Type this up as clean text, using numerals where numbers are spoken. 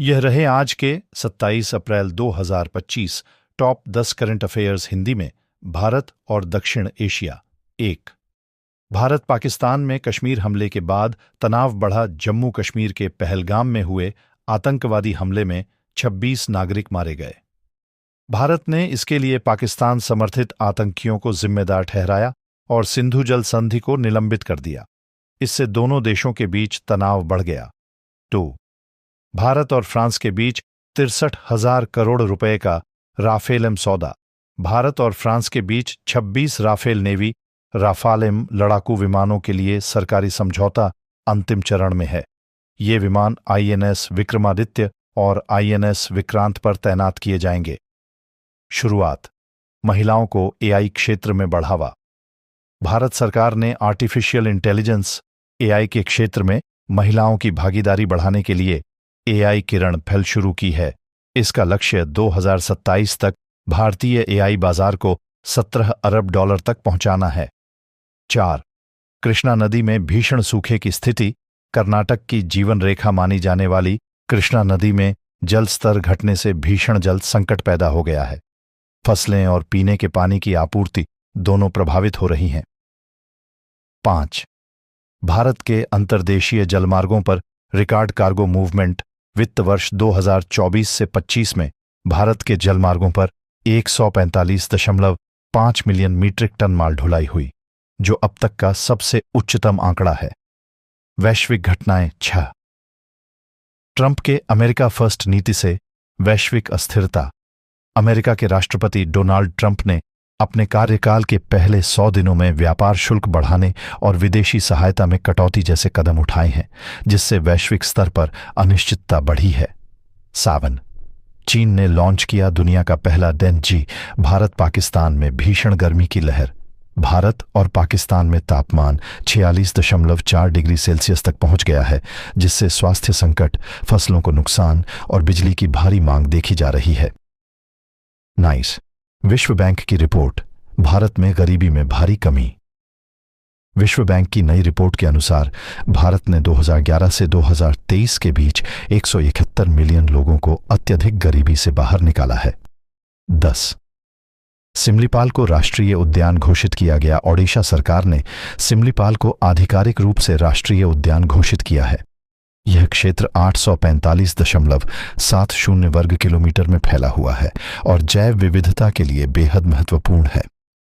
यह रहे आज के 27 अप्रैल 2025 टॉप 10 करंट अफेयर्स हिंदी में। भारत और दक्षिण एशिया। 1। भारत पाकिस्तान में कश्मीर हमले के बाद तनाव बढ़ा। जम्मू कश्मीर के पहलगाम में हुए आतंकवादी हमले में 26 नागरिक मारे गए। भारत ने इसके लिए पाकिस्तान समर्थित आतंकियों को जिम्मेदार ठहराया और सिंधु जल संधि को निलंबित कर दिया। इससे दोनों देशों के बीच तनाव बढ़ गया। 2। भारत और फ्रांस के बीच 63,000 करोड़ रुपए का राफेल एम सौदा। भारत और फ्रांस के बीच 26 राफेल नेवी राफाल एम लड़ाकू विमानों के लिए सरकारी समझौता अंतिम चरण में है। ये विमान INS विक्रमादित्य और INS विक्रांत पर तैनात किए जाएंगे। शुरुआत। महिलाओं को AI क्षेत्र में बढ़ावा। भारत सरकार ने आर्टिफिशियल इंटेलिजेंस AI के क्षेत्र में महिलाओं की भागीदारी बढ़ाने के लिए AI किरण पहल शुरू की है। इसका लक्ष्य 2027 तक भारतीय AI बाजार को $17 अरब तक पहुंचाना है। 4। कृष्णा नदी में भीषण सूखे की स्थिति। कर्नाटक की जीवन रेखा मानी जाने वाली कृष्णा नदी में जल स्तर घटने से भीषण जल संकट पैदा हो गया है। फसलें और पीने के पानी की आपूर्ति दोनों प्रभावित हो रही हैं। 5। भारत के अंतर्देशीय जलमार्गों पर रिकॉर्ड कार्गो मूवमेंट। वित्त वर्ष 2024 से 25 में भारत के जलमार्गों पर 145.5 मिलियन मीट्रिक टन माल ढुलाई हुई, जो अब तक का सबसे उच्चतम आंकड़ा है। वैश्विक घटनाएं। 6। ट्रंप के अमेरिका फर्स्ट नीति से वैश्विक अस्थिरता। अमेरिका के राष्ट्रपति डोनाल्ड ट्रंप ने अपने कार्यकाल के पहले 100 दिनों में व्यापार शुल्क बढ़ाने और विदेशी सहायता में कटौती जैसे कदम उठाए हैं, जिससे वैश्विक स्तर पर अनिश्चितता बढ़ी है। 7। चीन ने लॉन्च किया दुनिया का पहला DENG। भारत पाकिस्तान में भीषण गर्मी की लहर। भारत और पाकिस्तान में तापमान 46.4 डिग्री सेल्सियस तक पहुंच गया है, जिससे स्वास्थ्य संकट, फसलों को नुकसान और बिजली की भारी मांग देखी जा रही है। 9। विश्व बैंक की रिपोर्ट। भारत में गरीबी में भारी कमी। विश्व बैंक की नई रिपोर्ट के अनुसार भारत ने 2011 से 2023 के बीच 171 मिलियन लोगों को अत्यधिक गरीबी से बाहर निकाला है। 10। सिमलीपाल को राष्ट्रीय उद्यान घोषित किया गया। ओडिशा सरकार ने सिमलीपाल को आधिकारिक रूप से राष्ट्रीय उद्यान घोषित किया है। यह क्षेत्र 845.70 वर्ग किलोमीटर में फैला हुआ है और जैव विविधता के लिए बेहद महत्वपूर्ण है।